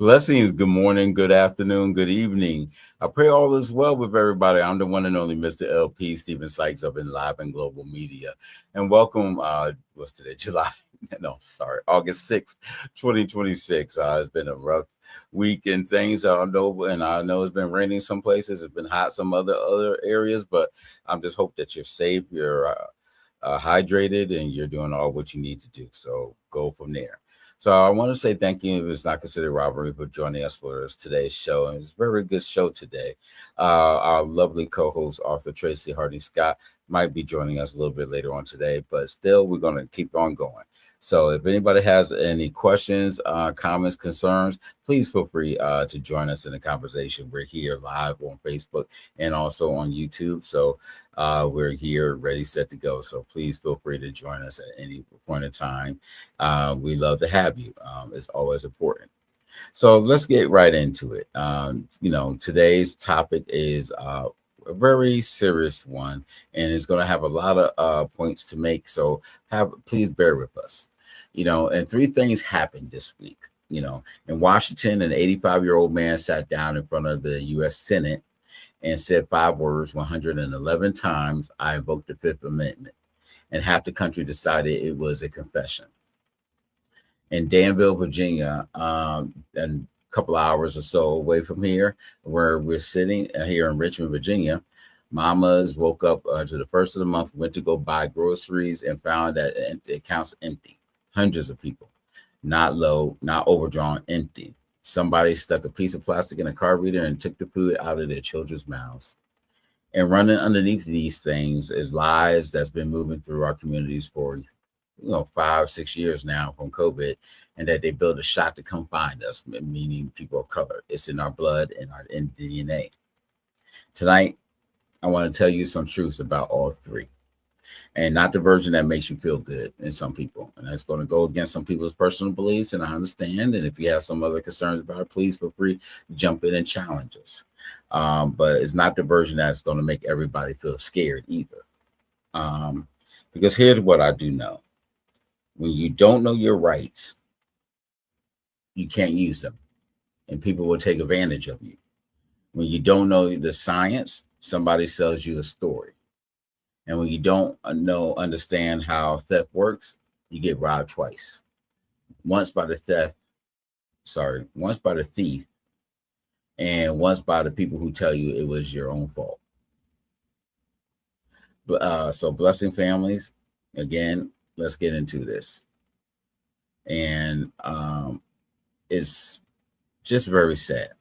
Blessings. Good morning, good afternoon, good evening. I pray all is well with everybody. I'm the one and only Mr. LP Stephen Sykes of ENLIVEN Global Media. And welcome, what's today? July, no, sorry, August 6th, 2026. It's been a rough week and things. I know, and I know it's been raining some places. It's been hot some other areas, but I'm just hope that you're safe, you're hydrated, and you're doing all what you need to do. So go from there. So I want to say thank you. If it's not considered robbery for joining us for today's show. And it's a very good show today. Our lovely co-host, Arthur Tracy Harding Scott, might be joining us a little bit later on today, but still we're going to keep on going. So if anybody has any questions, comments, concerns, please feel free to join us in the conversation. We're here live on Facebook and also on YouTube. So we're here ready, set to go. So please feel free to join us at any point in time. We love to have you. It's always important. So let's get right into it. Today's topic is a very serious one, and it's going to have a lot of points to make. So please bear with us. And three things happened this week. In Washington, an 85-year-old man sat down in front of the U.S. Senate and said 5 words 111 times, "I invoke the Fifth Amendment." And half the country decided it was a confession. In Danville, Virginia, and a couple of hours or so away from here, where we're sitting here in Richmond, Virginia, mamas woke up to the first of the month, went to go buy groceries, and found that the accounts empty. Hundreds of people, not low, not overdrawn, empty. Somebody stuck a piece of plastic in a card reader and took the food out of their children's mouths. And running underneath these things is lies that's been moving through our communities for 5-6 years now from COVID, and that they built a shot to come find us, meaning people of color. It's in our blood and our DNA. Tonight, I want to tell you some truths about all three, and not the version that makes you feel good in some people. And that's going to go against some people's personal beliefs, and I understand. And if you have some other concerns about it, please feel free to jump in and challenge us. But it's not the version that's going to make everybody feel scared either. Because here's what I do know. When you don't know your rights, you can't use them, and people will take advantage of you. When you don't know the science, somebody sells you a story. And when you don't understand how theft works, you get robbed twice. Once by the thief, and once by the people who tell you it was your own fault. So blessing families, again, let's get into this. And it's just very sad.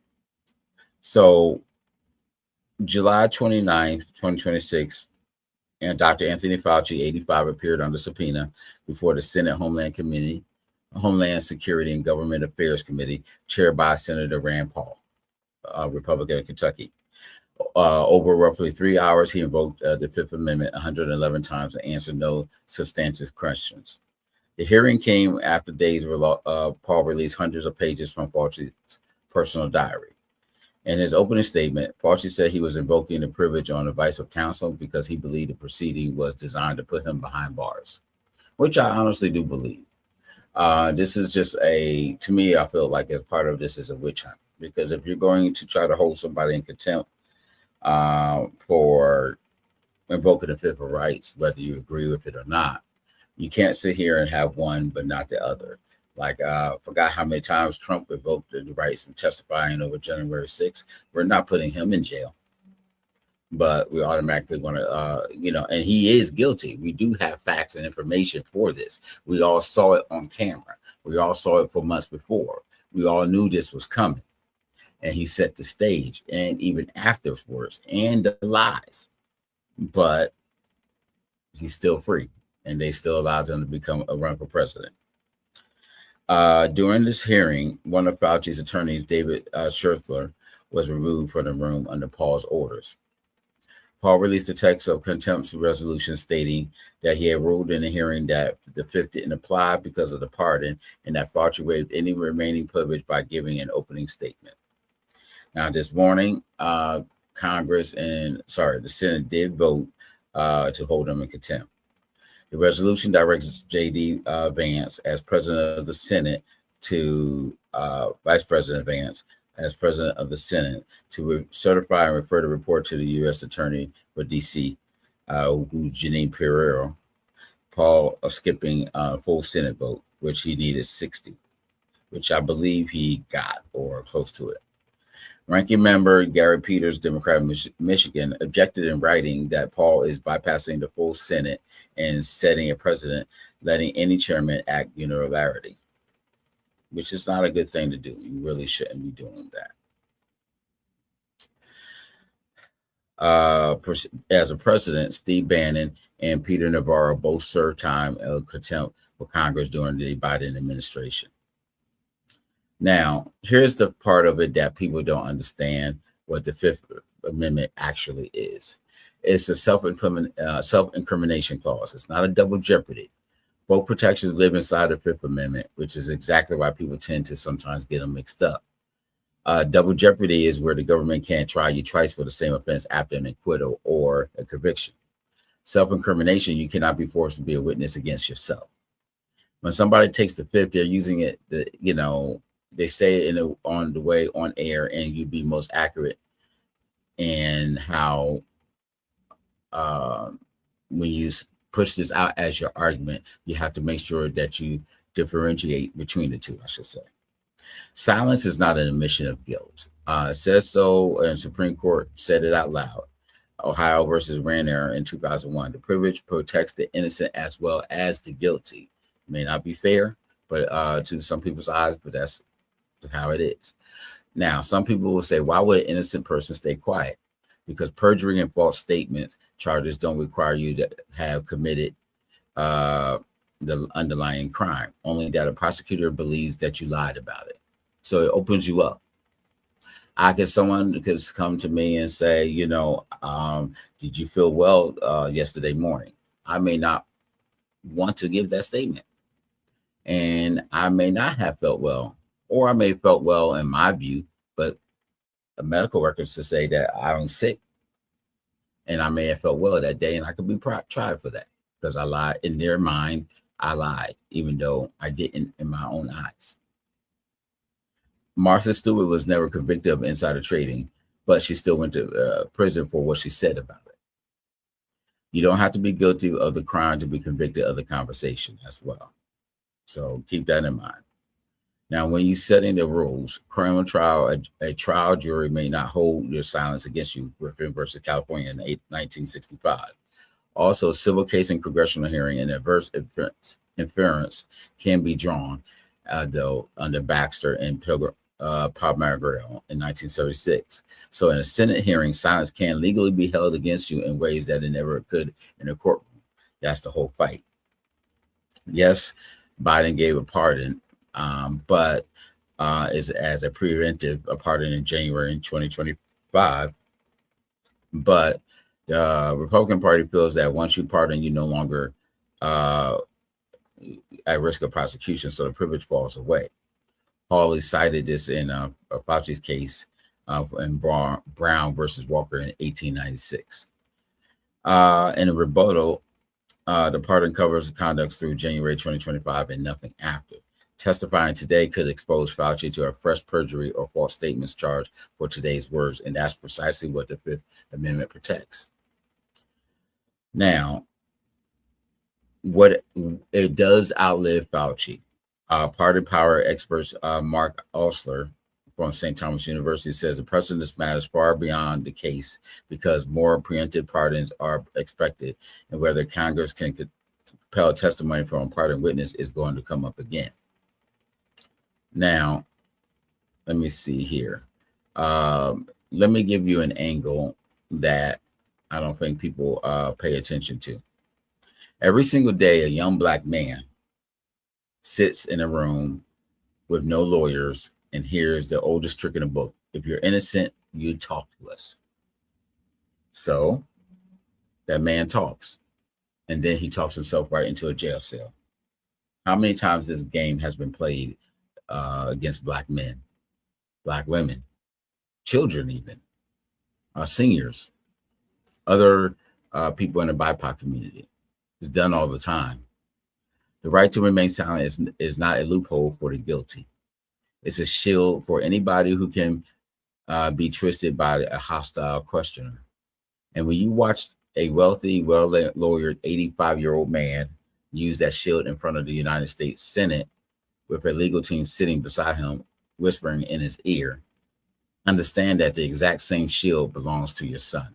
So July 29th, 2026, and Dr. Anthony Fauci, 85, appeared under subpoena before the Senate Homeland Security and Government Affairs Committee, chaired by Senator Rand Paul, Republican of Kentucky. Over roughly 3 hours, he invoked the Fifth Amendment 111 times and answered no substantive questions. The hearing came after days where Paul released hundreds of pages from Fauci's personal diary. In his opening statement, Fauci said he was invoking the privilege on advice of counsel because he believed the proceeding was designed to put him behind bars, which I honestly do believe. This is just to me, I feel like as part of this is a witch hunt, because if you're going to try to hold somebody in contempt for invoking the Fifth of Rights, whether you agree with it or not, you can't sit here and have one but not the other. Like, forgot how many times Trump invoked the rights from testifying over January 6th. We're not putting him in jail, but we automatically want to, and he is guilty. We do have facts and information for this. We all saw it on camera. We all saw it for months before. We all knew this was coming. And he set the stage, and even afterwards, and the lies. But he's still free, and they still allowed him to run for president. During this hearing, one of Fauci's attorneys, David Schertler, was removed from the room under Paul's orders. Paul released a text of contempt resolution stating that he had ruled in the hearing that the Fifth didn't apply because of the pardon, and that Fauci waived any remaining privilege by giving an opening statement. Now, this morning, the Senate did vote to hold him in contempt. The resolution directs J.D. Vance, as president of the Senate, to Vice President Vance as president of the Senate to certify and refer the report to the U.S. Attorney for D.C., who's Janine Pereira, Paul skipping full Senate vote, which he needed 60, which I believe he got or close to it. Ranking member Gary Peters, Democrat of Michigan, objected in writing that Paul is bypassing the full Senate and setting a precedent, letting any chairman act unilaterally, which is not a good thing to do. You really shouldn't be doing that. As a president, Steve Bannon and Peter Navarro both served time of contempt for Congress during the Biden administration. Now, here's the part of it that people don't understand what the Fifth Amendment actually is. It's a self-incrimination clause. It's not a double jeopardy. Both protections live inside the Fifth Amendment, which is exactly why people tend to sometimes get them mixed up. Double jeopardy is where the government can't try you twice for the same offense after an acquittal or a conviction. Self-incrimination, you cannot be forced to be a witness against yourself. When somebody takes the Fifth, they're using it, they say it on air, and you be most accurate in how when you push this out as your argument, you have to make sure that you differentiate between the two, I should say. Silence is not an admission of guilt. It says so, and Supreme Court said it out loud. Ohio versus Ranier in 2001. The privilege protects the innocent as well as the guilty. It may not be fair, but to some people's eyes, but that's how it is. Now, some people will say, why would an innocent person stay quiet? Because perjury and false statement charges don't require you to have committed the underlying crime, only that a prosecutor believes that you lied about it. So it opens you up. Someone could come to me and say, did you feel well yesterday morning? I may not want to give that statement. And I may not have felt well, or I may have felt well in my view, but the medical records to say that I'm sick and I may have felt well that day, and I could be tried for that because I lied. In their mind, I lied, even though I didn't in my own eyes. Martha Stewart was never convicted of insider trading, but she still went to prison for what she said about it. You don't have to be guilty of the crime to be convicted of the conversation as well. So keep that in mind. Now, when you're setting the rules, criminal trial, a trial jury may not hold your silence against you, Griffin versus California in 1965. Also, civil case and congressional hearing and adverse inference can be drawn, though, under Baxter and Palmagro in 1976. So in a Senate hearing, silence can legally be held against you in ways that it never could in a courtroom. That's the whole fight. Yes, Biden gave a pardon, but is as a pardon in January 2025. But the Republican Party feels that once you pardon, you no longer at risk of prosecution, so the privilege falls away. Hawley cited this in Fauci's case in Brown versus Walker in 1896. In a rebuttal, the pardon covers conduct through January 2025 and nothing after. Testifying today could expose Fauci to a fresh perjury or false statements charge for today's words, and that's precisely what the Fifth Amendment protects. Now, what it does outlive Fauci. Pardon power experts Mark Osler from St. Thomas University says the precedent matters far beyond the case because more preemptive pardons are expected, and whether Congress can compel testimony from a pardoned witness is going to come up again. Now, let me see here. Let me give you an angle that I don't think people pay attention to. Every single day, a young Black man sits in a room with no lawyers and hears the oldest trick in the book. If you're innocent, you talk to us. So that man talks, and then he talks himself right into a jail cell. How many times this game has been played against Black men, Black women, children even, seniors, other people in the BIPOC community? It's done all the time. The right to remain silent is not a loophole for the guilty. It's a shield for anybody who can be twisted by a hostile questioner. And when you watch a wealthy, well-lawyered 85-year-old man use that shield in front of the United States Senate with a legal team sitting beside him, whispering in his ear, understand that the exact same shield belongs to your son,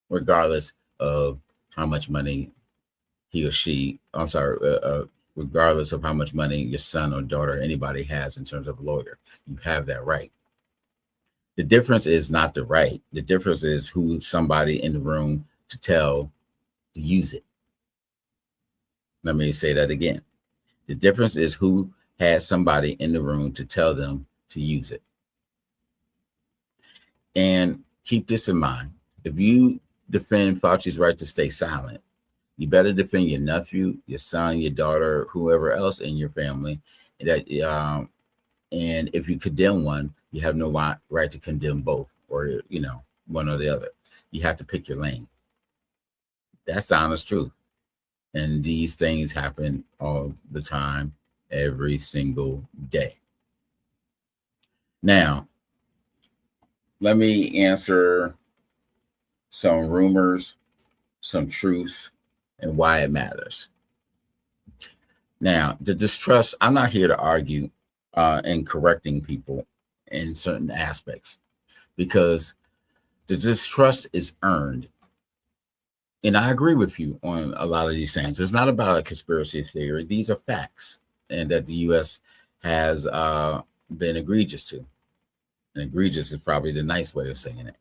regardless of how much money he or she, regardless of how much money your son or daughter, anybody has in terms of a lawyer. You have that right. The difference is not the right. The difference is who somebody in the room to tell to use it. Let me say that again. The difference is who has somebody in the room to tell them to use it. And keep this in mind. If you defend Fauci's right to stay silent, you better defend your nephew, your son, your daughter, whoever else in your family. And if you condemn one, you have no right to condemn both, or one or the other. You have to pick your lane. That's the honest truth. And these things happen all the time, every single day. Now, let me answer some rumors, some truths, and why it matters. Now, the distrust, I'm not here to argue in correcting people in certain aspects, because the distrust is earned. And I agree with you on a lot of these things. It's not about a conspiracy theory. These are facts, and that the U.S. has been egregious to. And egregious is probably the nice way of saying it.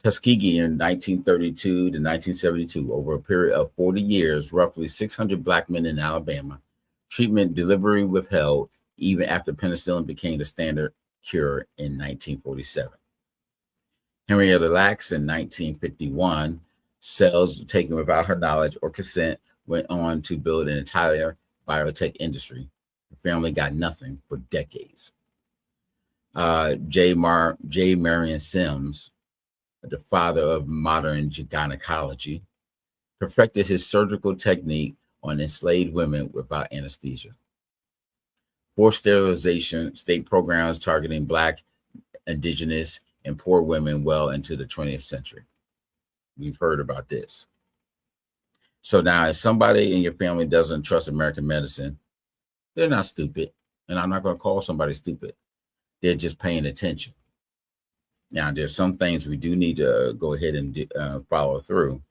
Tuskegee in 1932 to 1972, over a period of 40 years, roughly 600 Black men in Alabama, treatment deliberately withheld even after penicillin became the standard cure in 1947. Henrietta Lacks in 1951, cells taken without her knowledge or consent, went on to build an entire biotech industry. The family got nothing for decades. J. Marion Sims, the father of modern gynecology, perfected his surgical technique on enslaved women without anesthesia. Forced sterilization, state programs targeting Black, Indigenous, and poor women well into the 20th century. We've heard about this. So now, if somebody in your family doesn't trust American medicine, they're not stupid. And I'm not going to call somebody stupid. They're just paying attention. Now, there's some things we do need to go ahead and follow through.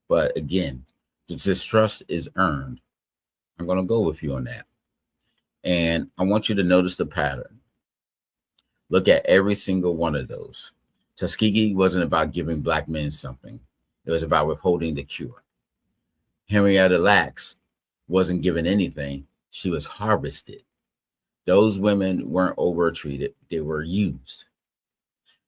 But again, the distrust is earned. I'm going to go with you on that. And I want you to notice the pattern. Look at every single one of those. Tuskegee wasn't about giving Black men something. It was about withholding the cure. Henrietta Lacks wasn't given anything. She was harvested. Those women weren't overtreated. They were used.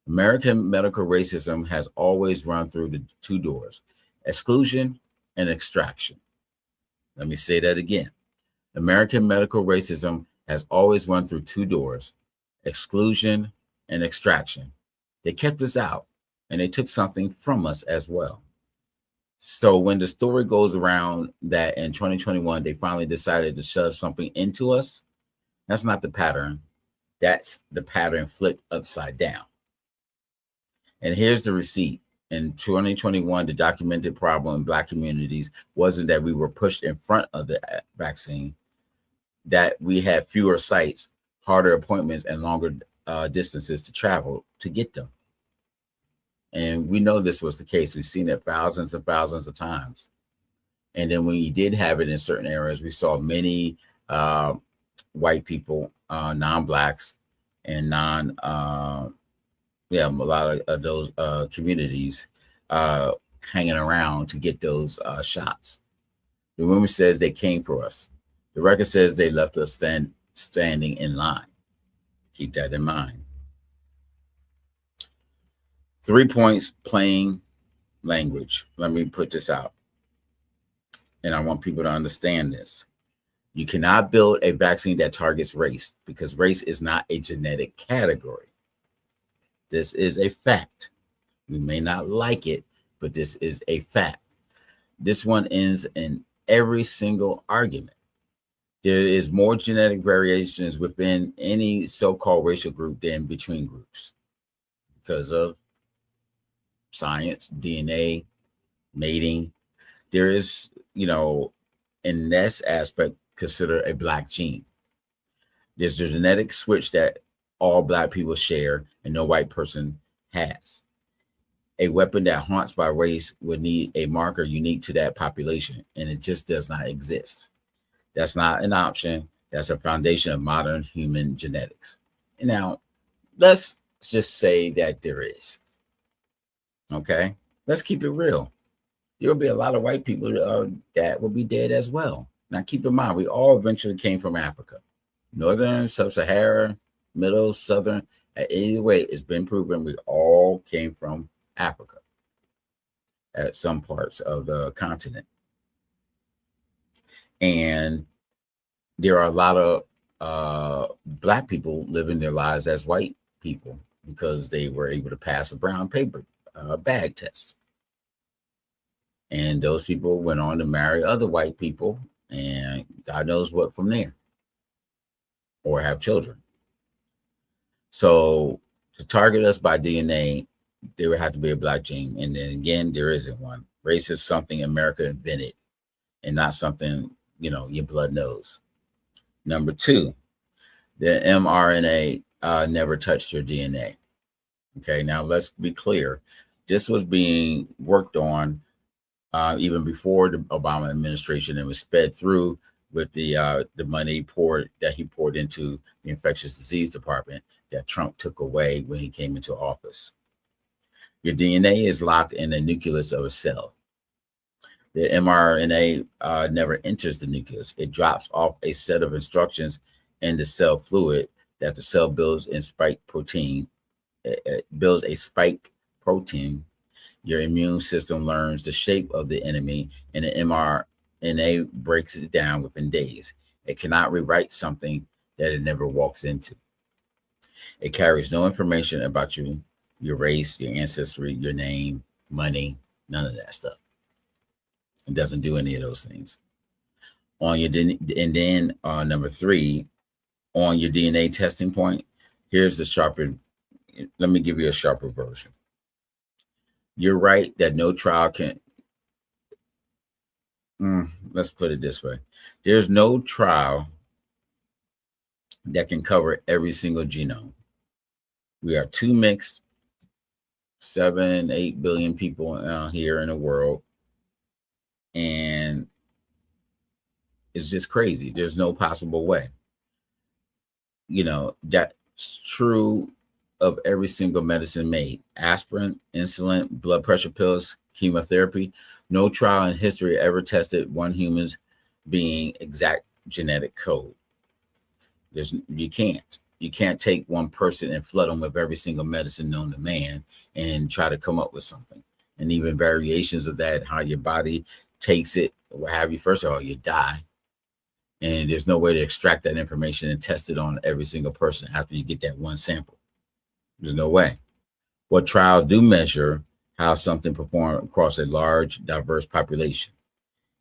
American medical racism has always run through the two doors: exclusion and extraction. Let me say that again. American medical racism has always run through two doors: exclusion and extraction. They kept us out, and they took something from us as well. So when the story goes around that in 2021, they finally decided to shove something into us, that's not the pattern. That's the pattern flipped upside down. And here's the receipt. In 2021, the documented problem in Black communities wasn't that we were pushed in front of the vaccine, that we had fewer sites, harder appointments, and longer distances to travel to get them. And we know this was the case. We've seen it thousands and thousands of times. And then when you did have it in certain areas, we saw many white people, non-Blacks, and a lot of those communities hanging around to get those shots. The rumor says they came for us. The record says they left us standing in line. Keep that in mind. 3 points, plain language. Let me put this out. And I want people to understand this. You cannot build a vaccine that targets race, because race is not a genetic category. This is a fact. We may not like it, but this is a fact. This one ends in every single argument. There is more genetic variations within any so-called racial group than between groups because of science, DNA, mating. There is, in this aspect, considered a black gene. There's a genetic switch that all black people share and no white person has. A weapon that haunts by race would need a marker unique to that population, and it just does not exist. That's not an option. That's a foundation of modern human genetics. Now, let's just say that there is. Okay? Let's keep it real. There will be a lot of white people that will be dead as well. Now, keep in mind, we all eventually came from Africa. Northern, sub-Saharan, middle, southern. Either way, it's been proven we all came from Africa at some parts of the continent. And there are a lot of black people living their lives as white people because they were able to pass a brown paper bag test. And those people went on to marry other white people, and God knows what from there, or have children. So to target us by DNA, there would have to be a black gene. And then again, there isn't one. Race is something America invented and not something, your blood knows. Number two, the mRNA never touched your DNA. Okay, now let's be clear. This was being worked on even before the Obama administration, and was sped through with the money he poured into the infectious disease department that Trump took away when he came into office. Your DNA is locked in the nucleus of a cell. The mRNA never enters the nucleus. It drops off a set of instructions in the cell fluid that the cell builds in spike protein. It builds a spike protein. Your immune system learns the shape of the enemy, and the mRNA breaks it down within days. It cannot rewrite something that it never walks into. It carries no information about you, your race, your ancestry, your name, money, none of that stuff. It doesn't do any of those things. Number three, on your DNA testing point, here's the sharper. Let me give you a sharper version. You're right that no trial can. Let's put it this way: there's no trial that can cover every single genome. We are too mixed. 7-8 billion people here in the world, and it's just crazy. There's no possible way. That's true of every single medicine made: aspirin, insulin, blood pressure pills, chemotherapy. No trial in history ever tested one human's being exact genetic code. You can't take one person and flood them with every single medicine known to man and try to come up with something. And even variations of that, how your body takes it, what have you. First of all, you die. And there's no way to extract that information and test it on every single person after you get that one sample. There's no way. What trials do measure how something performed across a large, diverse population.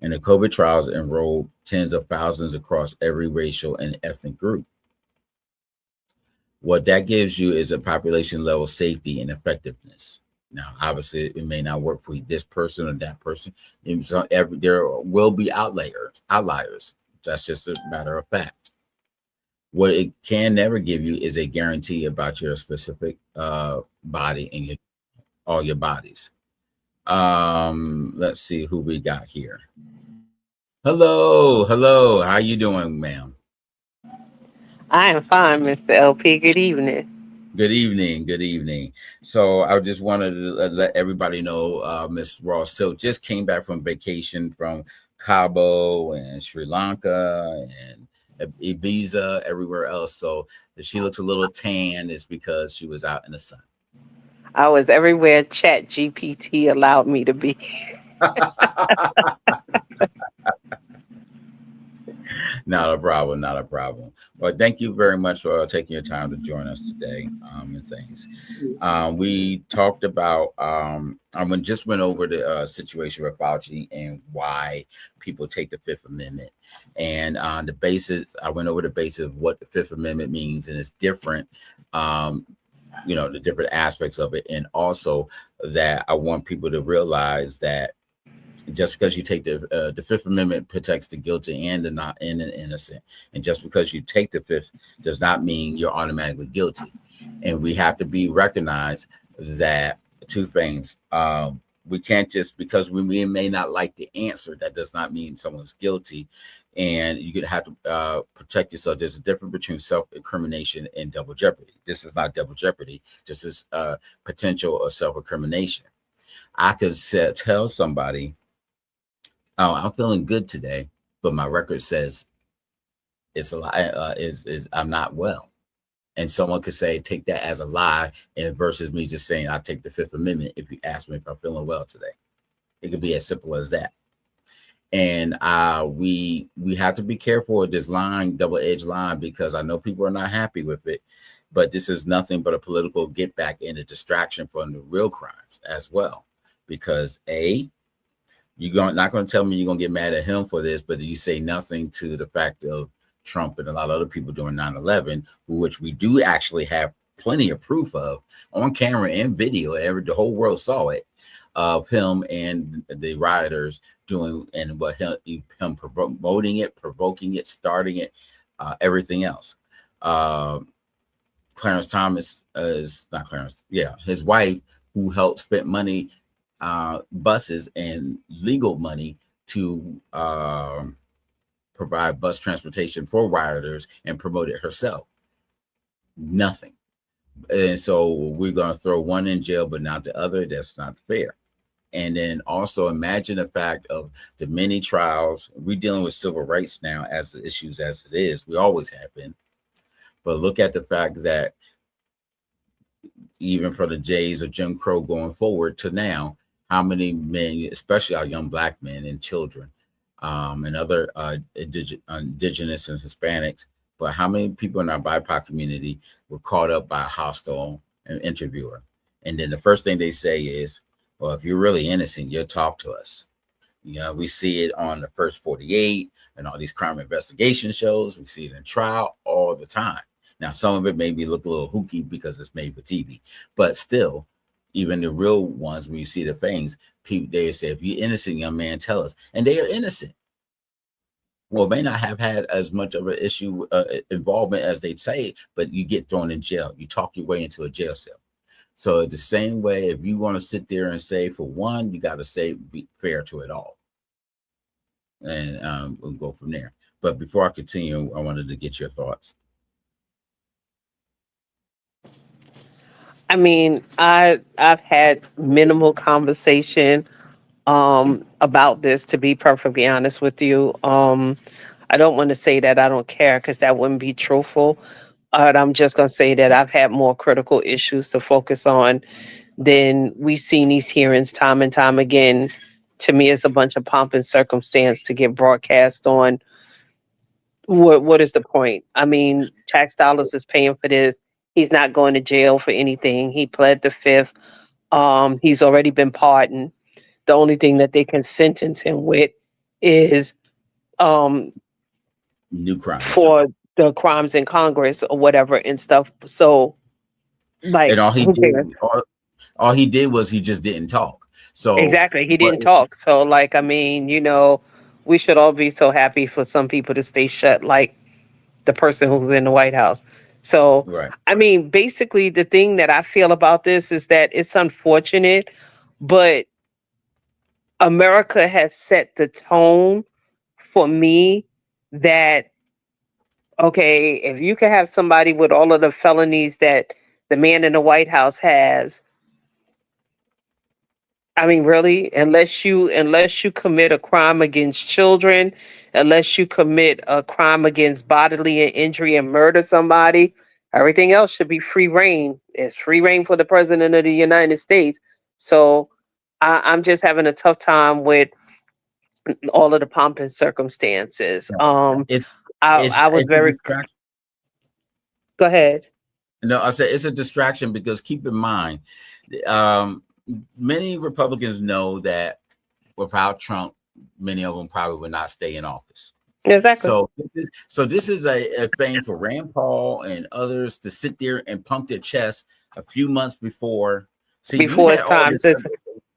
And the COVID trials enrolled tens of thousands across every racial and ethnic group. What that gives you is a population level safety and effectiveness. Now, obviously, it may not work for this person or that person. There will be outliers. That's just a matter of fact. What it can never give you is a guarantee about your specific body and all your bodies. Let's see who we got here. Hello. How you doing, ma'am? I am fine, Mr. LP. Good evening. Good evening. So I just wanted to let everybody know Miss Ross Silk just came back from vacation from Cabo and Sri Lanka and Ibiza, everywhere else. So if she looks a little tan, it's because she was out in the sun. I was everywhere Chat GPT allowed me to be. Not a problem. Not a problem. Well, thank you very much for taking your time to join us today. And things. We talked about. I just went over the situation with Fauci and why people take the Fifth Amendment, and the basis. I went over the basis of what the Fifth Amendment means, and it's different. Um, the different aspects of it, and also that I want people to realize that just because you take the Fifth Amendment protects the guilty and the not and the innocent, and just because you take the Fifth does not mean you're automatically guilty. And we have to be recognized that two things. We can't just because we may not like the answer, that does not mean someone's guilty. And you could have to protect yourself. There's a difference between self-incrimination and double jeopardy. This is not double jeopardy. This is potential of self-incrimination. I could tell somebody, "Oh, I'm feeling good today," but my record says it's a lie. Is I'm not well, and someone could say take that as a lie, and versus me just saying I take the Fifth Amendment if you ask me if I'm feeling well today. It could be as simple as that. And we have to be careful with this line, double-edged line, because I know people are not happy with it, but this is nothing but a political get back and a distraction from the real crimes as well. Because you're not going to tell me you're going to get mad at him for this, but you say nothing to the fact of Trump and a lot of other people doing 9/11, which we do actually have plenty of proof of on camera and video. The whole world saw it, of him and the rioters doing, and what him promoting it, provoking it, starting it, everything else. Clarence Thomas is not Clarence, yeah, his wife, who helped spend money, buses and legal money to provide bus transportation for rioters and promote it herself. Nothing. And so we're going to throw one in jail, but not the other. That's not fair. And then also imagine the fact of the many trials. We're dealing with civil rights now as the issues as it is. We always have been. But look at the fact that even from the days of Jim Crow going forward to now, how many men, especially our young black men and children, and other indigenous and Hispanics, but how many people in our BIPOC community were caught up by a hostile interviewer? And then the first thing they say is, well, if you're really innocent, you'll talk to us. We see it on the First 48 and all these crime investigation shows. We see it in trial all the time. Now, some of it maybe look a little hooky because it's made for TV, but still, even the real ones, when you see the things, people, they say, if you're innocent, young man, tell us. And they are innocent. Well, may not have had as much of an issue involvement as they say, but you get thrown in jail. You talk your way into a jail cell. So the same way, if you want to sit there and say for one, you got to say be fair to it all. And we'll go from there. But before I continue, I wanted to get your thoughts. I mean, I've had minimal conversation about this, to be perfectly honest with you. I don't want to say that I don't care, because that wouldn't be truthful. But I'm just going to say that I've had more critical issues to focus on than we've seen these hearings time and time again. To me, it's a bunch of pomp and circumstance to get broadcast on. What is the point? I mean, tax dollars is paying for this. He's not going to jail for anything. He pled the fifth. He's already been pardoned. The only thing that they can sentence him with is um New crimes. for the crimes in Congress or whatever and stuff. So, like, And all he who did, cares? all he did was he just didn't talk. So, Exactly. He but didn't talk. So, like, I mean, we should all be so happy for some people to stay shut, like the person who's in the White House. So, right. I mean, basically, the thing that I feel about this is that it's unfortunate, but America has set the tone for me that, okay, if you can have somebody with all of the felonies that the man in the White House has, I mean, really, unless you commit a crime against children, unless you commit a crime against bodily injury and murder somebody, everything else should be free reign. It's free reign for the president of the United States. So I'm just having a tough time with all of the pomp and circumstances. It's I was it's a very. distraction. Go ahead. No, I said it's a distraction because keep in mind, um, many Republicans know that without Trump, many of them probably would not stay in office. Exactly. So this is a thing for Rand Paul and others to sit there and pump their chest a few months before. See, you Before had it's all time this to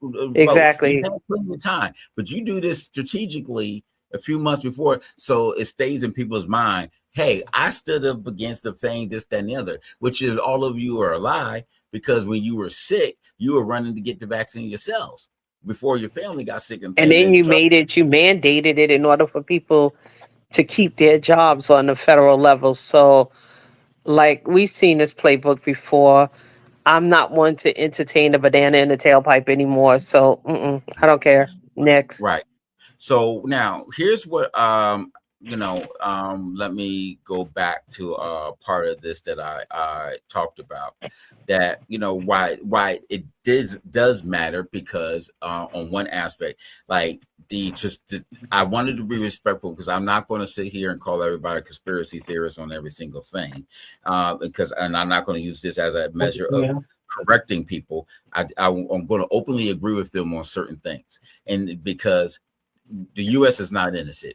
vote. You exactly. had plenty of time, but you do this strategically a few months before, so it stays in people's mind. Hey, I stood up against the thing, this, that, and the other, which is all of you are a lie because when you were sick, you were running to get the vaccine yourselves before your family got sick and And things. then And you trust. made it. You mandated it in order for people to keep their jobs on the federal level. So, like we've seen this playbook before. I'm not one to entertain a banana in the tailpipe anymore. So I don't care. Next. Right. So now here's what let me go back to part of this that I talked about, that why it does matter because on one aspect, like I wanted to be respectful because I'm not going to sit here and call everybody a conspiracy theorist on every single thing, and I'm not going to use this as a measure of Yeah. correcting people. I'm going to openly agree with them on certain things, and because the U.S. is not innocent.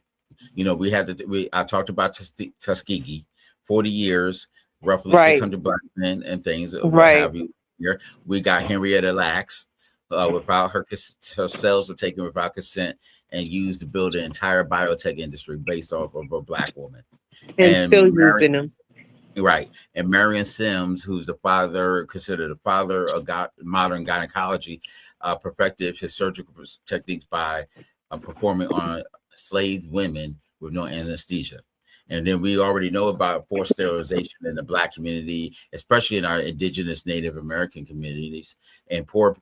We had I talked about Tuskegee, 40 years, roughly Right. 600 black men and things, what Right. have you. Here we got Henrietta Lacks, without her cells were taken without consent and used to build an entire biotech industry based off of a black woman. And still And using them. Right. And Marion Sims, who's considered the father of modern gynecology, perfected his surgical techniques by performing on enslaved women with no anesthesia. And then we already know about forced sterilization in the black community, especially in our indigenous Native American communities, and poor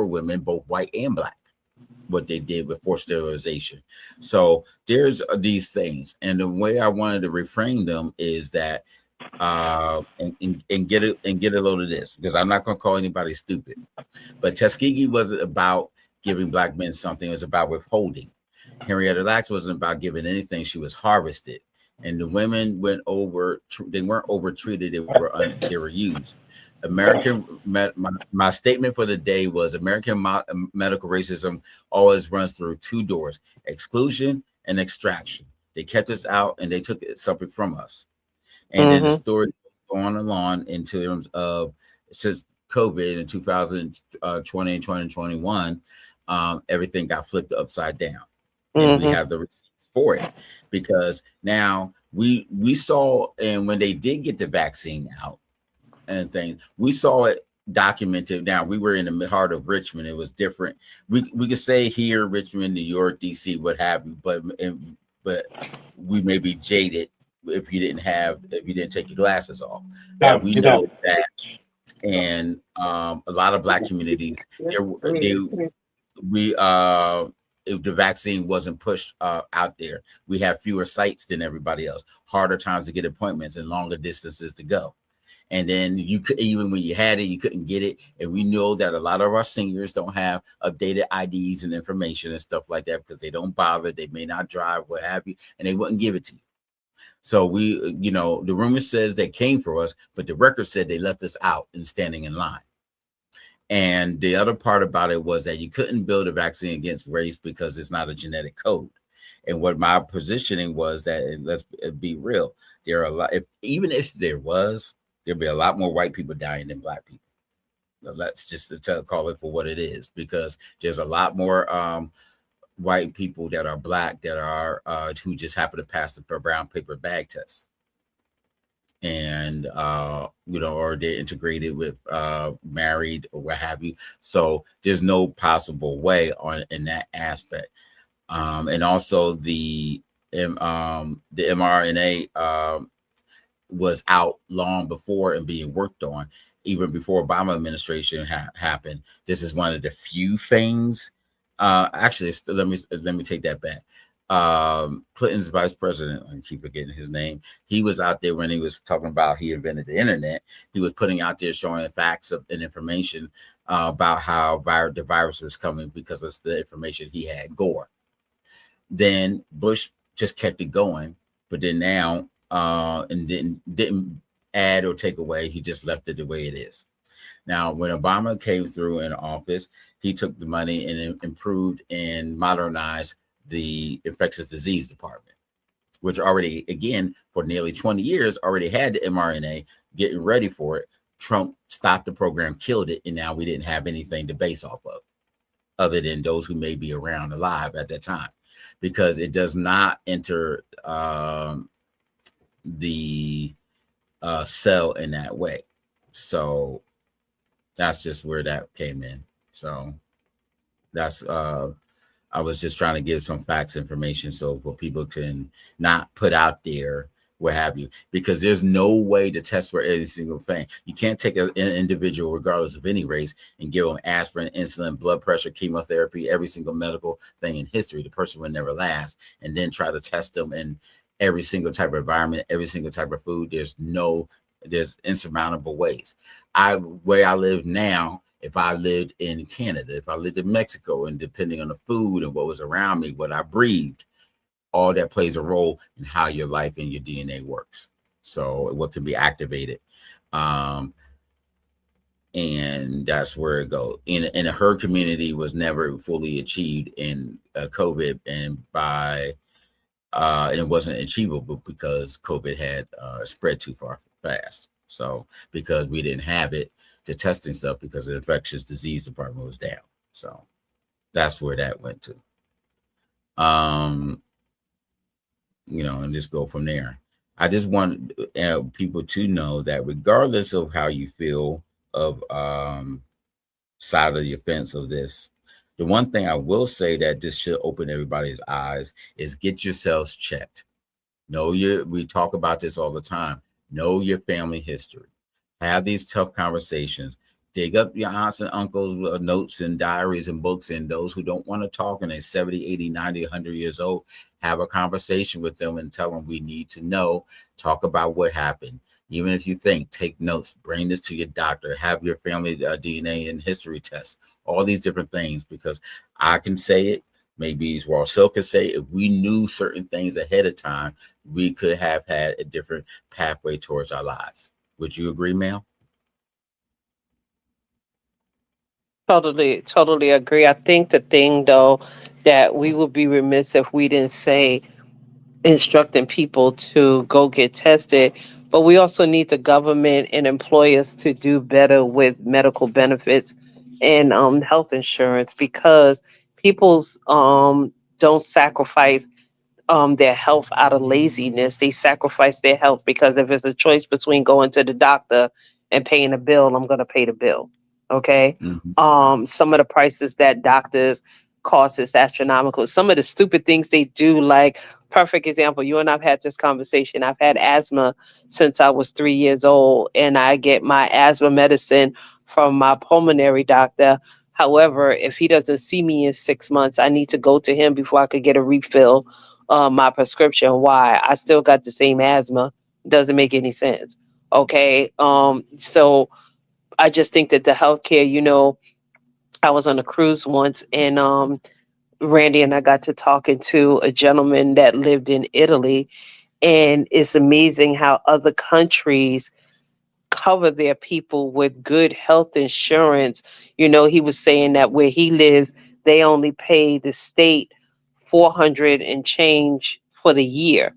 women, both white and black, what they did with forced sterilization. So there's these things. And the way I wanted to reframe them is that and get a load of this, because I'm not going to call anybody stupid. But Tuskegee wasn't about giving black men something; it was about withholding. Henrietta Lacks wasn't about giving anything; she was harvested. And the women they weren't overtreated; they were used. My statement for the day was American medical racism always runs through two doors: exclusion and extraction. They kept us out and they took something from us. And then the Hmm. story goes on and on in terms of since COVID in 2020 and 2021, everything got flipped upside down. And we Hmm. have the receipts for it because now we saw, and when they did get the vaccine out and things, we saw it documented. Now we were in the heart of Richmond. It was different. We could say here, Richmond, New York, DC, what have you, but we may be jaded if you didn't take your glasses off. That we know that, and a lot of black communities, they we if the vaccine wasn't pushed out there, we have fewer sites than everybody else, harder times to get appointments and longer distances to go. And then you could, even when you had it, you couldn't get it. And we know that a lot of our seniors don't have updated IDs and information and stuff like that because they don't bother. They may not drive, what have you, and they wouldn't give it to you. So the rumor says they came for us, but the record said they left us out and standing in line. And the other part about it was that you couldn't build a vaccine against race because it's not a genetic code. And what my positioning was that, and let's be real, there are a lot. Even if there was, there'd be a lot more white people dying than black people. Let's just call it for what it is, because there's a lot more white people that are black that are who just happen to pass the brown paper bag test, and or they're integrated with married or what have you. So there's no possible way on in that aspect. And also the mRNA was out long before and being worked on, even before Obama administration happened. This is one of the few things. Actually, let me take that back. Clinton's vice president, I keep forgetting his name. He was out there when he was talking about he invented the internet. He was putting out there showing facts and information about how the virus was coming because of the information he had. Gore. Then Bush just kept it going, But then now, and didn't add or take away. He just left it the way it is. Now, when Obama came through in office, he took the money and improved and modernized the infectious disease department, which already, again, for nearly 20 years, already had the mRNA, getting ready for it. Trump stopped the program, killed it, and now we didn't have anything to base off of other than those who may be around alive at that time, because it does not enter the cell in that way. So that's just where that came in. So that's I was just trying to give some facts information so for people can not put out there what have you, because there's no way to test for every single thing. You can't take an individual, regardless of any race, and give them aspirin, insulin, blood pressure, chemotherapy, every single medical thing in history. The person would never last, and then try to test them in every single type of environment, every single type of food. There's insurmountable ways. Where I live now, if I lived in Canada, if I lived in Mexico, and depending on the food and what was around me, what I breathed, all that plays a role in how your life and your DNA works. So what can be activated. And that's where it goes. In a herd community was never fully achieved in COVID, and and it wasn't achievable because COVID had spread too far fast. So because we didn't have it, the testing stuff, because the infectious disease department was down. So that's where that went to. And just go from there. I just want people to know that regardless of how you feel of side of the offense of this, the one thing I will say that this should open everybody's eyes is get yourselves checked. We talk about this all the time. Know your family history. Have these tough conversations. Dig up your aunts and uncles' notes and diaries and books, and those who don't want to talk and they're 70, 80, 90, 100 years old, have a conversation with them and tell them we need to know, talk about what happened. Even if you think, take notes, bring this to your doctor, have your family DNA and history test, all these different things, because I can say it, maybe Rossell could say, if we knew certain things ahead of time, we could have had a different pathway towards our lives. Would you agree, Mel? Totally agree. I think the thing though that we would be remiss if we didn't say instructing people to go get tested, but we also need the government and employers to do better with medical benefits and health insurance, because people's don't sacrifice their health out of laziness. They sacrifice their health because if it's a choice between going to the doctor and paying a bill, I'm going to pay the bill. Okay. Mm-hmm. Some of the prices that doctors cost is astronomical. Some of the stupid things they do, like perfect example, you and I've had this conversation. I've had asthma since I was 3 years old, and I get my asthma medicine from my pulmonary doctor. However, if he doesn't see me in 6 months, I need to go to him before I could get a refill my prescription. Why? I still got the same asthma. Doesn't make any sense. Okay. So I just think that the healthcare, I was on a cruise once, and Randy and I got to talking to a gentleman that lived in Italy, and it's amazing how other countries cover their people with good health insurance. He was saying that where he lives, they only pay the state 400 and change for the year.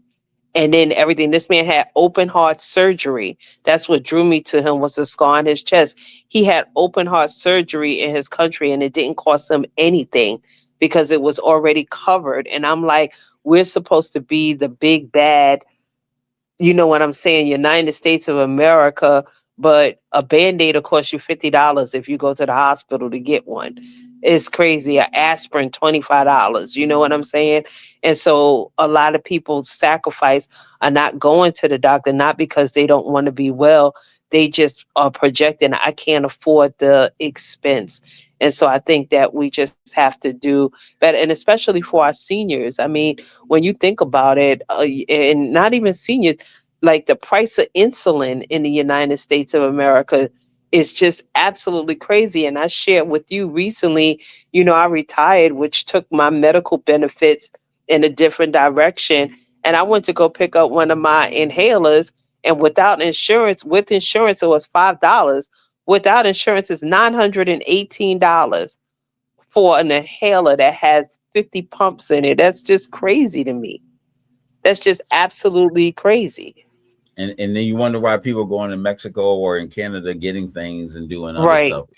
And then everything. This man had open heart surgery. That's what drew me to him, was a scar on his chest. He had open heart surgery in his country, and it didn't cost him anything because it was already covered. And I'm like, we're supposed to be the big bad, you know what I'm saying, United States of America, but a band-aid will cost you $50 if you go to the hospital to get one. It's crazy. An aspirin, $25. You know what I'm saying? And so a lot of people sacrifice are not going to the doctor, not because they don't want to be well. They just are projecting, I can't afford the expense. And so I think that we just have to do better, and especially for our seniors. I mean, when you think about it, and not even seniors, like the price of insulin in the United States of America is just absolutely crazy. And I shared with you recently, I retired, which took my medical benefits in a different direction. and I went to go pick up one of my inhalers, and without insurance, with insurance, it was $5. Without insurance, it's $918 for an inhaler that has 50 pumps in it. That's just crazy to me. That's just absolutely crazy. And then you wonder why people going to Mexico or in Canada getting things and doing other Right, stuff.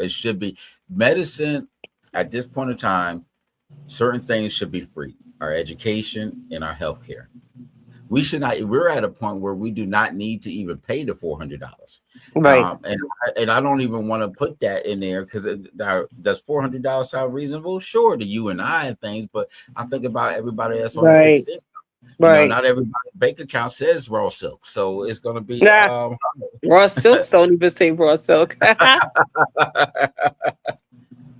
It should be medicine at this point in time. Certain things should be free. Our education and our healthcare. We should not. We're at a point where we do not need to even pay the $400. right, And I don't even want to put that in there because does $400 sound reasonable? Sure, to you and I and things, but I think about everybody that's on the right, fixed income. right. Not everybody's bank account says raw silk, so it's going to be Nah, raw silks don't even say raw silk.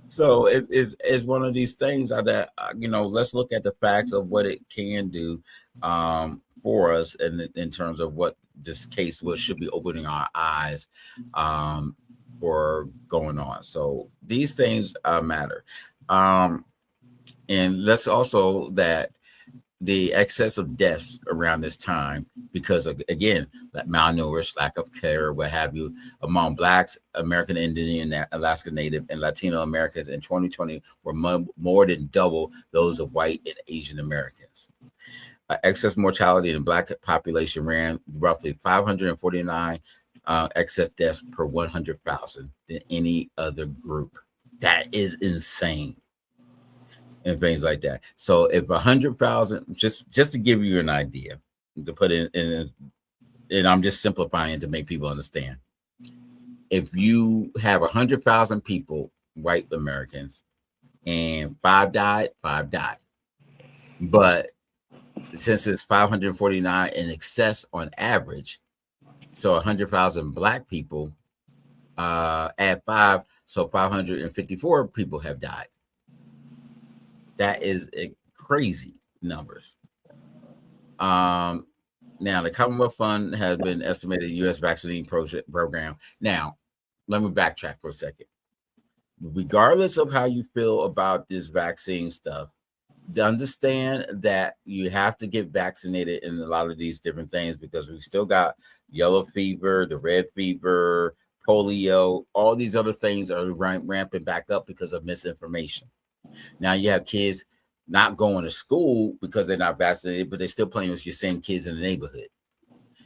so it's one of these things that let's look at the facts of what it can do for us, and in terms of what this case should be opening our eyes for going on. So these things matter, and let's also that the excess of deaths around this time because of, again, malnourished, lack of care, what have you, among Blacks, American Indian, Alaska Native, and Latino Americans in 2020 were more than double those of white and Asian Americans. Excess mortality in the Black population ran roughly 549 excess deaths per 100,000 than any other group. That is insane. And things like that. So if 100,000, just to give you an idea, to put in, and I'm just simplifying to make people understand. If you have 100,000 people, white Americans, and five died, but since it's 549 in excess on average, so 100,000 Black people add 5, so 554 people have died. That is crazy numbers. Now, the Commonwealth Fund has been estimated U.S. vaccine program. Now, let me backtrack for a second. Regardless of how you feel about this vaccine stuff, understand that you have to get vaccinated in a lot of these different things because we still got yellow fever, the red fever, polio, all these other things are ramping back up because of misinformation. Now you have kids not going to school because they're not vaccinated, but they're still playing with your same kids in the neighborhood.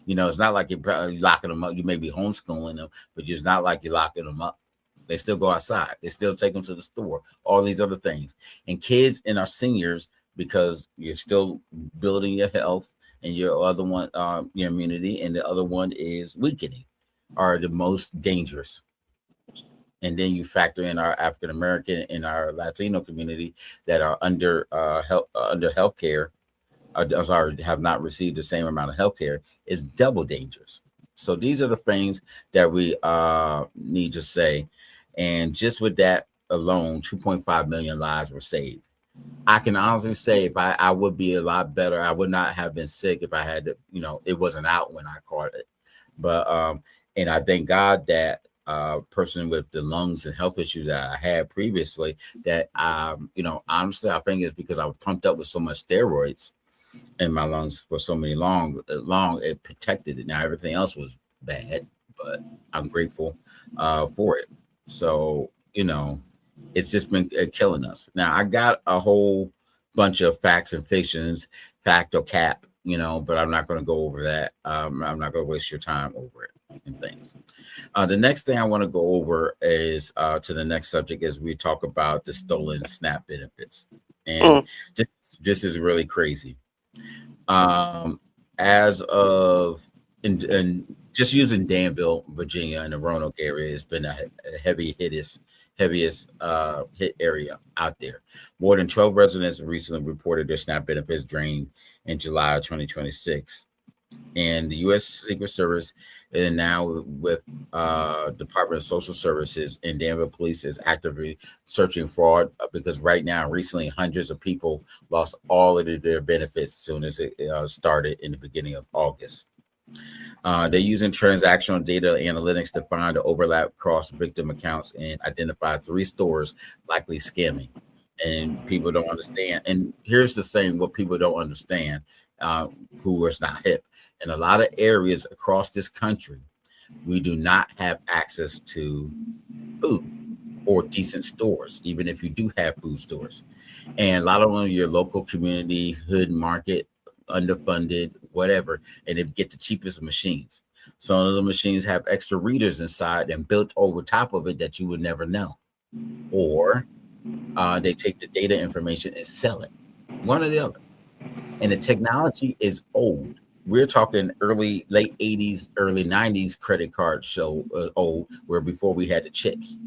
It's not like you're locking them up. You may be homeschooling them, but it's not like you're locking them up. They still go outside. They still take them to the store, all these other things. And kids and our seniors, because you're still building your health and your other one, your immunity, and the other one is weakening, are the most dangerous. And then you factor in our African American and our Latino community that are under healthcare, have not received the same amount of healthcare, is double dangerous. So these are the things that we need to say. And just with that alone, 2.5 million lives were saved. I can honestly say if I would be a lot better. I would not have been sick if I had to, it wasn't out when I caught it. But and I thank God that person with the lungs and health issues that I had previously, that honestly I think it's because I was pumped up with so much steroids in my lungs for so many long it protected it. Now everything else was bad, but I'm grateful for it. So it's just been killing us. Now I got a whole bunch of facts and fictions, fact or cap, but I'm not going to go over that. I'm not going to waste your time over it and things. The next thing I want to go over is to the next subject as we talk about the stolen SNAP benefits. And Mm, this is really crazy. As of and just using Danville, Virginia, and the Roanoke area has been a heaviest hit area out there. More than 12 residents recently reported their SNAP benefits drained in July of 2026. And the U.S. Secret Service, and now with Department of Social Services and Danville Police, is actively searching fraud because right now, recently, hundreds of people lost all of their benefits as soon as it started in the beginning of August. They're using transactional data analytics to find the overlap across victim accounts and identify 3 stores likely scamming. And people don't understand. And here's the thing: what people don't understand. who is not hip. In a lot of areas across this country, we do not have access to food or decent stores, even if you do have food stores. And a lot of them, your local community, hood market, underfunded, whatever, and they get the cheapest machines. Some of the machines have extra readers inside and built over top of it that you would never know. Or they take the data information and sell it, one or the other. And the technology is old. We're talking late 80s, early 90s credit card show old, where before we had the chips.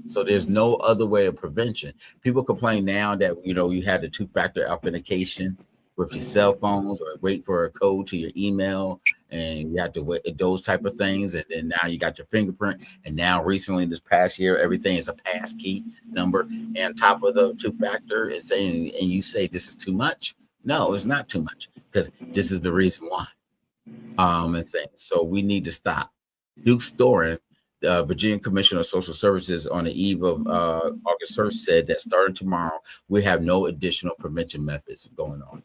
So there's no other way of prevention. People complain now that you had the two-factor authentication with your cell phones, or wait for a code to your email, and you have to wait those type of things. And then now you got your fingerprint. And now recently, this past year, everything is a pass key number and top of the two-factor is saying, and you say this is too much. No, it's not too much, because this is the reason why. And things. So we need to stop. Duke Storin, the Virginia Commissioner of Social Services, on the eve of August 1st, said that starting tomorrow, we have no additional prevention methods going on.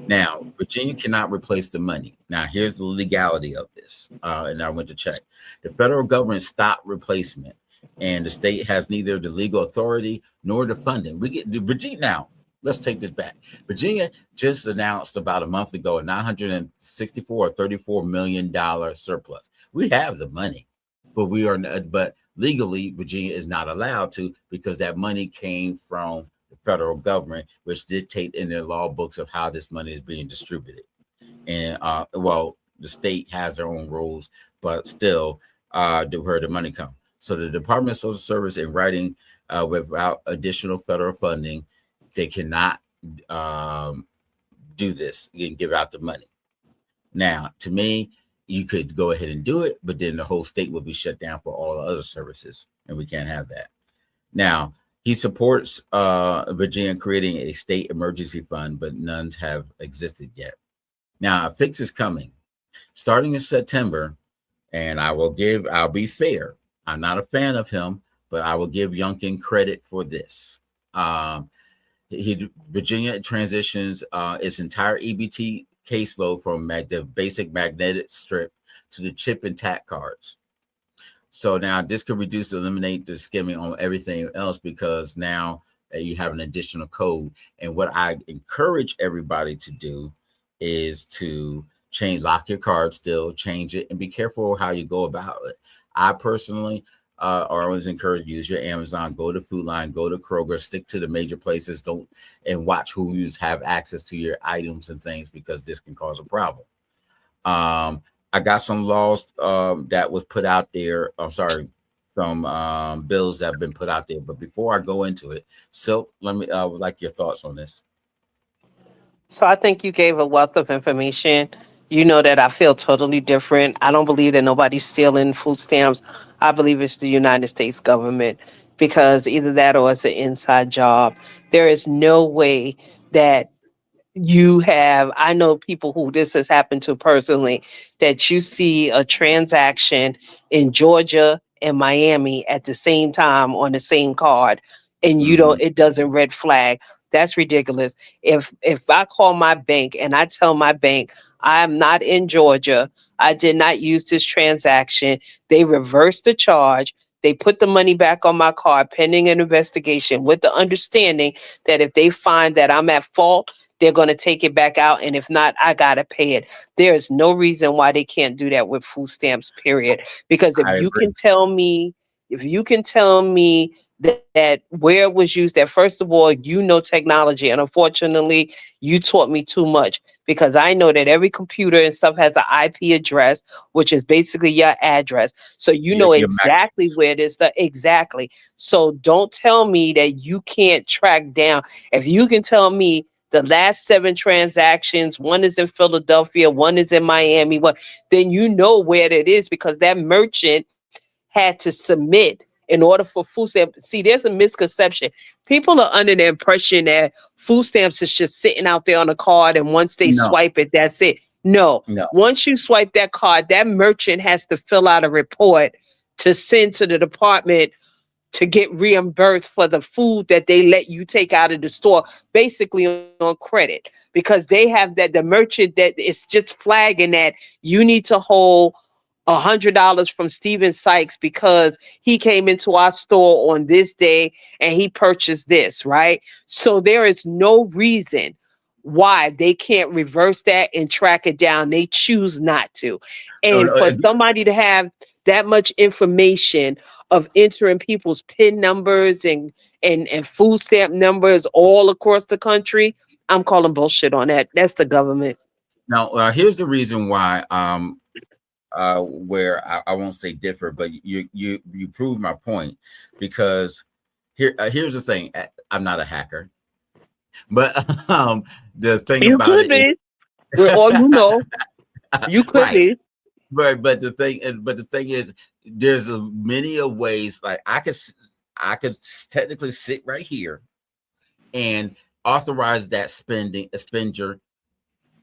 Now, Virginia cannot replace the money. Now, here's the legality of this. And I went to check. The federal government stopped replacement, and the state has neither the legal authority nor the funding. We get Virginia now. Let's take this back. Virginia just announced about a month ago a $964 or $34 million surplus. We have the money, but but legally Virginia is not allowed to, because that money came from the federal government, which dictate in their law books of how this money is being distributed. And the state has their own rules, but still, where the money comes. So the Department of Social Service, in writing, without additional federal funding, they cannot do this and give out the money. Now, to me, you could go ahead and do it, but then the whole state will be shut down for all the other services, and we can't have that. Now, he supports Virginia creating a state emergency fund, but none have existed yet. Now, a fix is coming starting in September, and I'll be fair. I'm not a fan of him, but I will give Youngkin credit for this. Virginia transitions its entire EBT caseload from the basic magnetic strip to the chip and tack cards. So now this could eliminate the skimming on everything else, because now you have an additional code. And what I encourage everybody to do is to lock your card still, change it, and be careful how you go about it. I personally always encourage use your Amazon, go to Food Line, go to Kroger, stick to the major places, and watch who have access to your items and things, because this can cause a problem. I got some laws that was put out there. I'm sorry, some bills that have been put out there. But before I go into it, Silk, I would like your thoughts on this. So I think you gave a wealth of information. You know that I feel totally different. I don't believe that nobody's stealing food stamps. I believe it's the United States government, because either that or it's an inside job. There is no way that I know people who this has happened to personally, that you see a transaction in Georgia and Miami at the same time on the same card, and it doesn't red flag. That's ridiculous. If I call my bank and I tell my bank I'm not in Georgia, I did not use this transaction, they reverse the charge. They put the money back on my card pending an investigation, with the understanding that if they find that I'm at fault, they're going to take it back out. And if not, I got to pay it. There is no reason why they can't do that with food stamps, period. Because if you can tell me that where it was used, that first of all, technology. And unfortunately, you taught me too much, because I know that every computer and stuff has an IP address, which is basically your address. So you know exactly where it is. Exactly. So don't tell me that you can't track down. If you can tell me the last 7 transactions, one is in Philadelphia, one is in Miami, then you know where it is, because that merchant had to submit in order for food stamps. See, there's a misconception. People are under the impression that food stamps is just sitting out there on a card, and once they swipe it, that's it. No. Once you swipe that card, that merchant has to fill out a report to send to the department to get reimbursed for the food that they let you take out of the store, basically on credit, because they have the merchant that is just flagging that you need to hold $100 from Steven Sykes because he came into our store on this day and he purchased this, right? So there is no reason why they can't reverse that and track it down. They choose not to. No, And no, for somebody to have that much information of entering people's PIN numbers and food stamp numbers all across the country, I'm calling bullshit on that. That's the government. now here's the reason why where I won't say differ, but you prove my point, because here's the thing. I'm not a hacker, but the thing You about could it is be. With all you know, you could right. be. But the thing is, there's many of ways. Like I could technically sit right here and authorize that expenditure,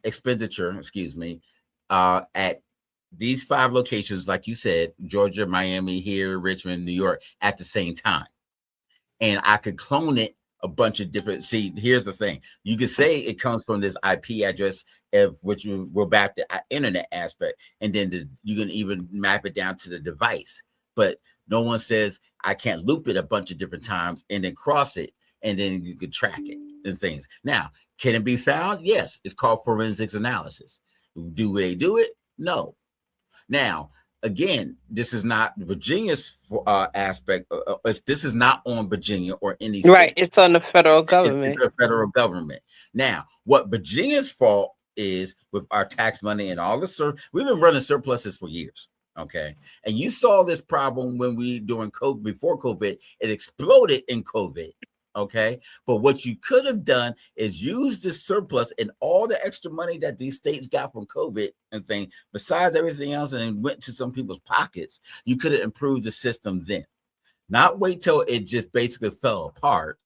excuse me, at these 5 locations, like you said, Georgia, Miami, here, Richmond, New York, at the same time. And I could clone it a bunch of different. See, here's the thing: you could say it comes from this IP address, of which we're back to internet aspect, and then you can even map it down to the device. But no one says I can't loop it a bunch of different times and then cross it, and then you could track it and things. Now, can it be found? Yes, it's called forensics analysis. Do they do it? No. Now, again, this is not Virginia's aspect. This is not on Virginia or any Right. state. It's on the federal It's government. the federal government. Now, what Virginia's fault is with our tax money and all the we've been running surpluses for years. Okay. And you saw this problem when during COVID, before COVID, it exploded in COVID. Okay. But what you could have done is use this surplus and all the extra money that these states got from COVID and thing, besides everything else, and went to some people's pockets. You could have improved the system then, not wait till it just basically fell apart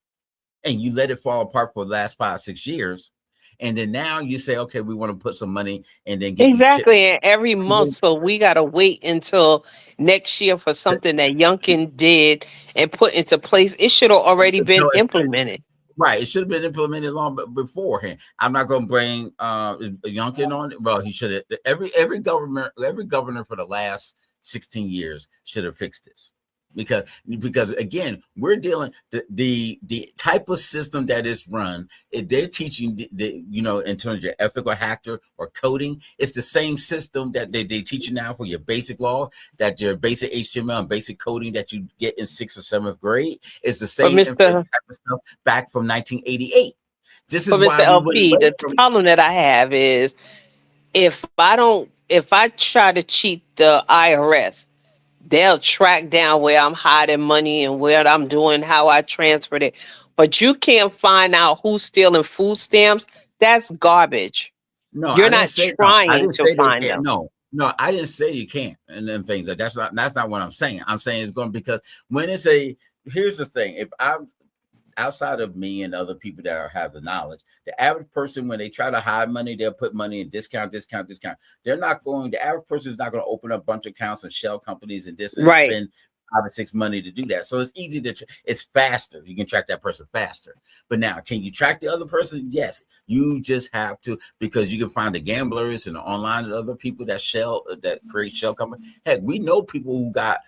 and you let it fall apart for the last 5-6 years. And then now you say, okay, we want to put some money and then get these chips. Exactly. And every month. So we got to wait until next year for something that Youngkin did and put into place. It should have already been No, implemented. right. It should have been implemented long beforehand. I'm not going to blame Youngkin on it. Well, he should have. Every governor for the last 16 years should have fixed this. Because again, we're dealing the type of system that is run. If they're teaching in terms of your ethical hacker or coding, it's the same system that they teach you now for your basic law, that your basic HTML and basic coding that you get in 6th or 7th grade. It's the But same type Mr. of stuff back from 1988. This is But why Mr. we went LP, away the from. problem that I have is if I try to cheat the IRS, they'll track down where I'm hiding money and where I'm doing, how I transferred it. But you can't find out who's stealing food stamps. That's garbage. No, You're I didn't not say no. I trying didn't to say they find can't. them. No, I didn't say you can't, and then things like that's not what I'm saying. I'm saying it's going because when it's here's the thing. If I'm outside of me and other people that have the knowledge, the average person, when they try to hide money, they'll put money in discount. They're not going. The average person is not going to open up a bunch of accounts and shell companies and this and Right. spend 5 or 6 money to do that. So it's easy it's faster. You can track that person faster. But now, can you track the other person? Yes, you just have to, because you can find the gamblers and the online and other people that create shell companies. Heck, we know people who got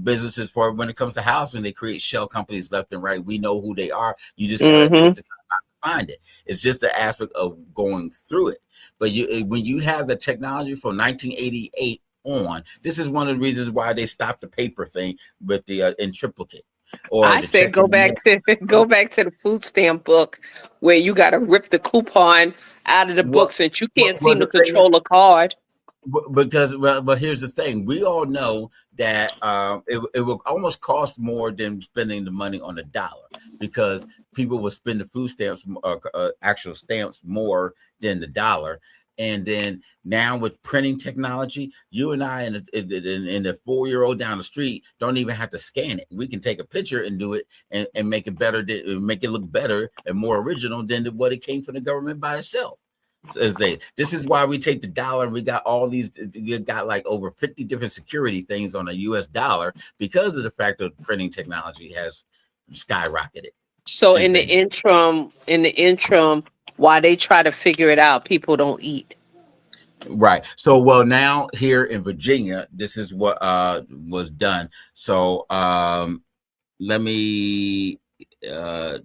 businesses for when it comes to housing. They create shell companies left and right. We know who they are. You just gotta Mm-hmm. take the time to find it. It's just the aspect of going through it. But when you have the technology from 1988 on, this is one of the reasons why they stopped the paper thing with the in triplicate or I the said check in go the back mail. to go back to the food stamp book where you got to rip the coupon out of the What, book since you can't what seem the to thing is, control a card. because but here's the thing: we all know that it will almost cost more than spending the money on a dollar, because people will spend the food stamps, actual stamps, more than the dollar. And then now with printing technology, you and I and the 4-year-old down the street don't even have to scan it. We can take a picture and do it and make it better, make it look better and more original than what it came from the government by itself. As they, this is why we take the dollar and we got all these, you got like over 50 different security things on a US dollar because of the fact that printing technology has skyrocketed So and things. in the interim, while they try to figure it out, people don't eat. Right. So well now here in Virginia, this is what was done. So let me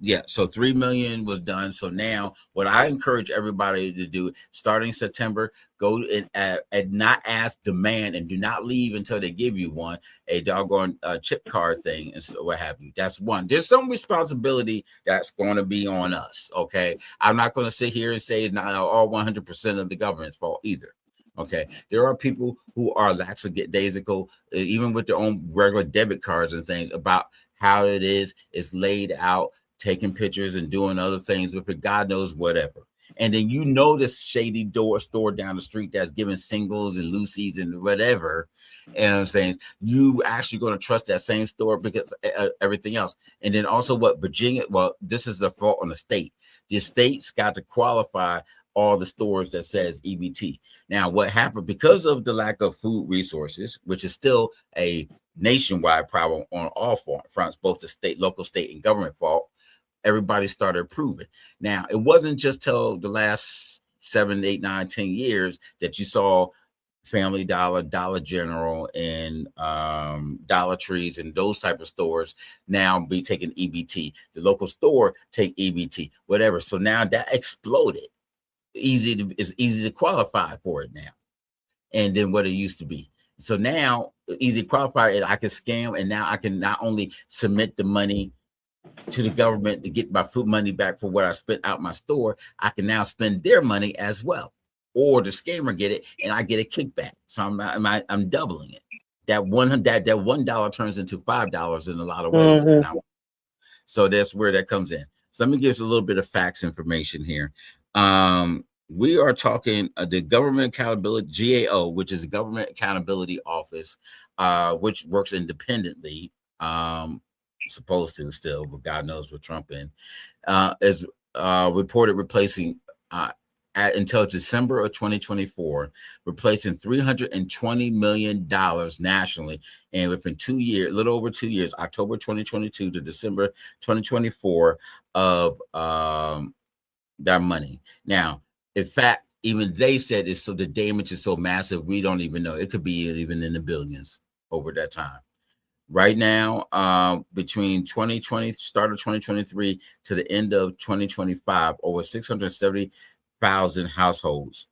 yeah, so 3 million was done. So now what I encourage everybody to do starting September, go and not ask, demand, and do not leave until they give you one, a doggone chip card thing and so what have you. That's one. There's some responsibility that's going to be on us. Okay, I'm not going to sit here and say it's not all 100% of the government's fault either. Okay, there are people who are lackadaisical, even with their own regular debit cards and things, about how it is, it's laid out, taking pictures and doing other things with it, God knows whatever. And then you know this shady store down the street that's giving singles and Lucy's and whatever. And I'm saying you actually going to trust that same store because everything else. And then also what Virginia, well, this is the fault on the state. The state's got to qualify all the stores that says EBT. Now, what happened because of the lack of food resources, which is still a nationwide problem on all fronts, both the state, local, state, and government fault, everybody started approving. Now, it wasn't just till the last 7, 8, 9, 10 years that you saw Family Dollar, Dollar General, and Dollar Trees and those type of stores now be taking EBT. The local store take EBT, whatever. So now that exploded. It's easy to qualify for it now, and then what it used to be. So now easy to qualify it, I can scam, and now I can not only submit the money to the government to get my food money back for what I spent out my store, I can now spend their money as well, or the scammer get it and I get a kickback. So I'm doubling it. That $1 turns into $5 in a lot of ways. Hmm. Now, so that's where that comes in. So let me give us a little bit of facts information here. We are talking the Government Accountability, GAO, which is the Government Accountability Office, which works independently, supposed to still, but God knows with Trump in, is reported replacing until December of 2024, replacing $320 million nationally. And within 2 years, a little over 2 years, October 2022 to December 2024 of that money. Now, in fact, even they said it's so the damage is so massive, we don't even know. It could be even in the billions over that time. Right now, between 2020, start of 2023 to the end of 2025, over 670,000 households.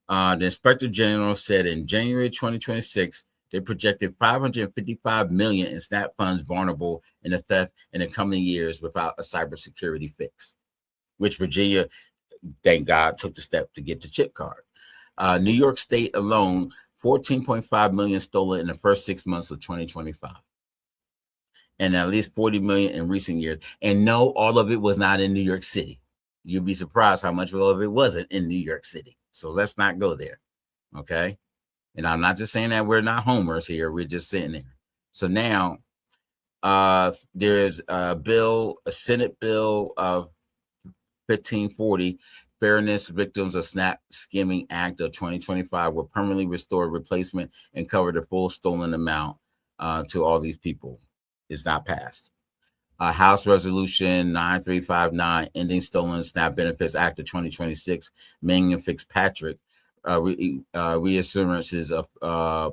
The Inspector General said in January 2026, they projected 555 million in SNAP funds vulnerable in the theft in the coming years without a cybersecurity fix, which Virginia, thank God, took the step to get the chip card. New York State alone, 14.5 million stolen in the first 6 months of 2025, and at least 40 million in recent years. And no, all of it was not in New York City. You'd be surprised how much of it wasn't in New York City. So let's not go there. Okay. And I'm not just saying that we're not homers here. We're just sitting there. So now there's a bill, a Senate bill of 1540, Fairness Victims of SNAP Skimming Act of 2025 will permanently restore replacement and cover the full stolen amount to all these people. It's not passed. House Resolution 9359, Ending Stolen SNAP Benefits Act of 2026, Ming and Fitzpatrick, reassurances of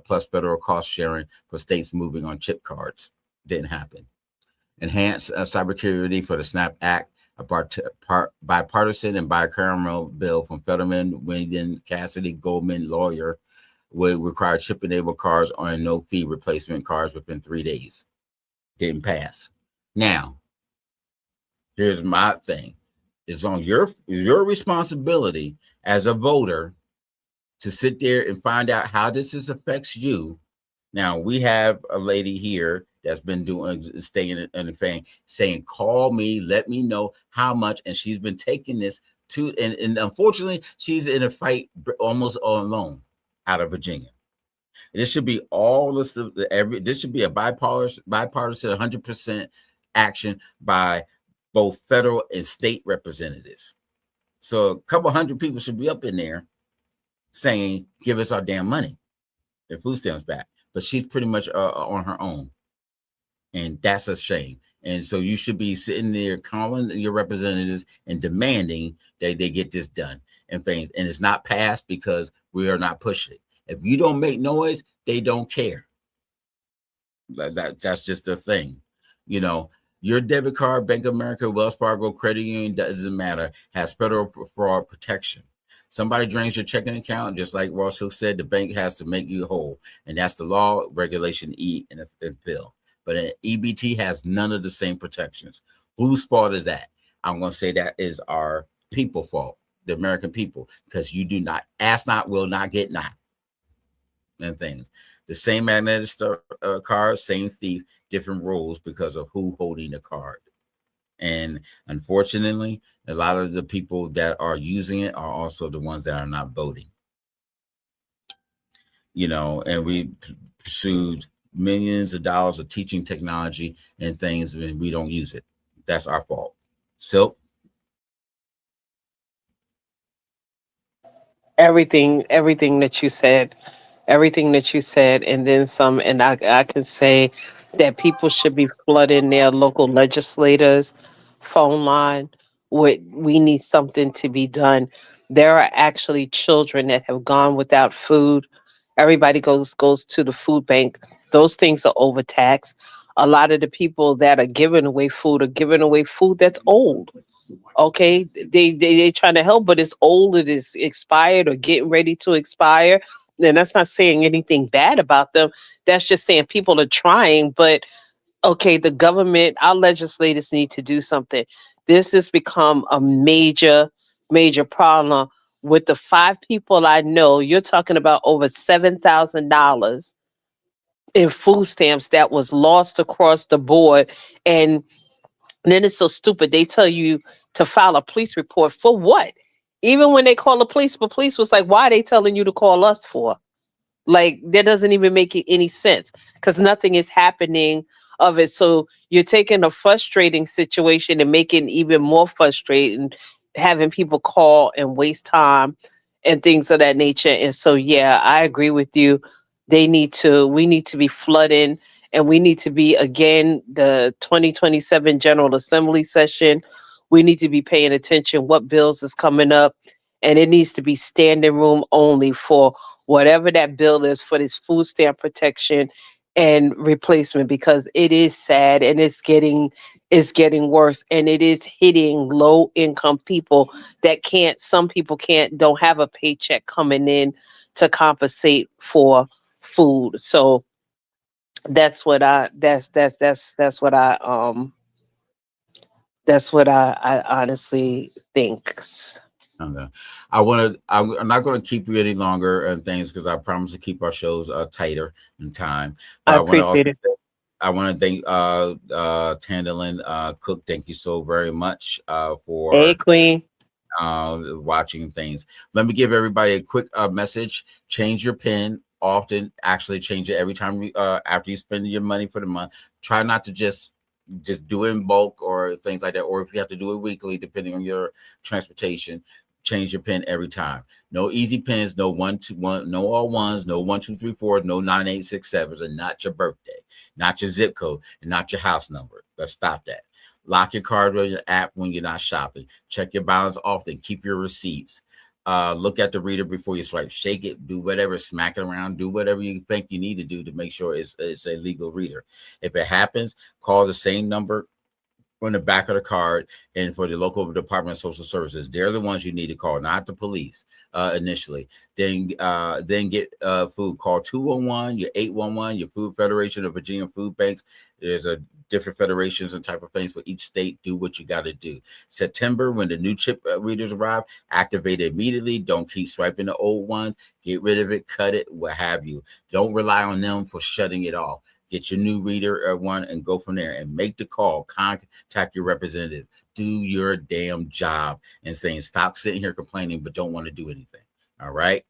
plus federal cost sharing for states moving on chip cards. Didn't happen. Enhanced cybersecurity for the SNAP Act, a bipartisan and bicameral bill from Fetterman, Wyden, Cassidy, Goldman, lawyer, would require chip-enabled cards on no-fee replacement cards within 3 days. Didn't pass. Now, here's my thing. It's on your responsibility as a voter to sit there and find out how this affects you. Now, we have a lady here that's been staying in the fan, saying, call me, let me know how much. And she's been taking this to, and unfortunately, she's in a fight almost all alone out of Virginia. This should be all this, this should be a bipartisan 100% action by both federal and state representatives. So a couple hundred people should be up in there saying, give us our damn money and food stamps back. But she's pretty much on her own. And that's a shame. And so you should be sitting there calling your representatives and demanding that they get this done and things. And it's not passed because we are not pushing. If you don't make noise, they don't care. That's just a thing. Your debit card, Bank of America, Wells Fargo, credit union, doesn't matter, has federal fraud protection. Somebody drains your checking account, just like Russell said, the bank has to make you whole. And that's the law, regulation E, and Phil. But an EBT has none of the same protections. Whose fault is that? I'm going to say that is our people fault, the American people, because you do not ask not, will not, get not, and things. The same magnetic card, same thief, different rules because of who holding the card. And unfortunately, a lot of the people that are using it are also the ones that are not voting. And we pursued millions of dollars of teaching technology and things, and we don't use it. That's our fault. Silk? Everything that you said, and then some. And I can say that people should be flooding their local legislators phone line with, we need something to be done. There are actually children that have gone without food. Everybody goes to the food bank. Those things are overtaxed. A lot of the people that are giving away food are giving away food that's old. Okay, they trying to help, but it's old, it is expired or getting ready to expire. And that's not saying anything bad about them. That's just saying people are trying. But okay, the government, our legislators need to do something. This has become a major problem. With the five people I know, you're talking about over $7,000 in food stamps that was lost across the board. And then it's so stupid. They tell you to file a police report for what? Even when they call the police was like, why are they telling you to call us for? Like, that doesn't even make any sense because nothing is happening of it. So you're taking a frustrating situation and making it even more frustrating, having people call and waste time and things of that nature. And so, yeah, I agree with you. We need to be flooding, and we need to be, again, the 2027 General Assembly session. We need to be paying attention what bills is coming up, and it needs to be standing room only for whatever that bill is for this food stamp protection and replacement, because it is sad and it's getting worse, and it is hitting low income people that can't, some people can't, don't have a paycheck coming in to compensate for food. So that's what I honestly think. Okay. I'm not going to keep you any longer and things because I promise to keep our shows tighter in time. But I I want to also appreciate it. I want to thank Tandalin Cook. Thank you so very much Hey, for Queen. watching things. Let me give everybody a quick message. Change your pin often. Actually, change it every time after you spend your money for the month. Try not to just do it in bulk or things like that. Or if you have to do it weekly, depending on your transportation, change your pin every time. No easy pins. No 1 2 1. No all ones. No 1 2 3 4. No 9 8 6 7s. And not your birthday, not your zip code, and not your house number. Let's stop that. Lock your card or your app when you're not shopping. Check your balance often. Keep your receipts. Look at the reader before you swipe. Shake it. Do whatever. Smack it around. Do whatever you think you need to do to make sure it's a legal reader. If it happens, call the same number on the back of the card and for the local Department of Social Services. They're the ones you need to call, not the police initially. Then get food. Call 211, your 811, your Food Federation of Virginia Food Banks. There's a different federations and type of things for each state. Do what you got to do. September, when the new chip readers arrive, activate it immediately. Don't keep swiping the old ones. Get rid of it, cut it, what have you. Don't rely on them for shutting it off. Get your new reader one and go from there and make the call. Contact your representative. Do your damn job and saying stop sitting here complaining but don't want to do anything. All right.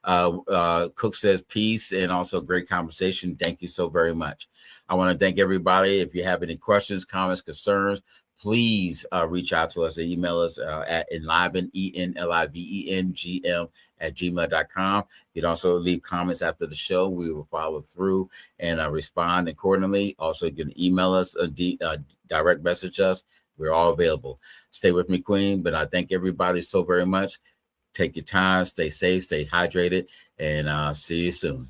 Cook says peace and also great conversation. Thank you so very much. I want to thank everybody. If you have any questions, comments, concerns, please reach out to us and email us at enliven, ENLIVENGM at gmail.com. You can also leave comments after the show. We will follow through and respond accordingly. Also, you can email us, direct message us. We're all available. Stay with me, Queen. But I thank everybody so very much. Take your time, stay safe, stay hydrated, and see you soon.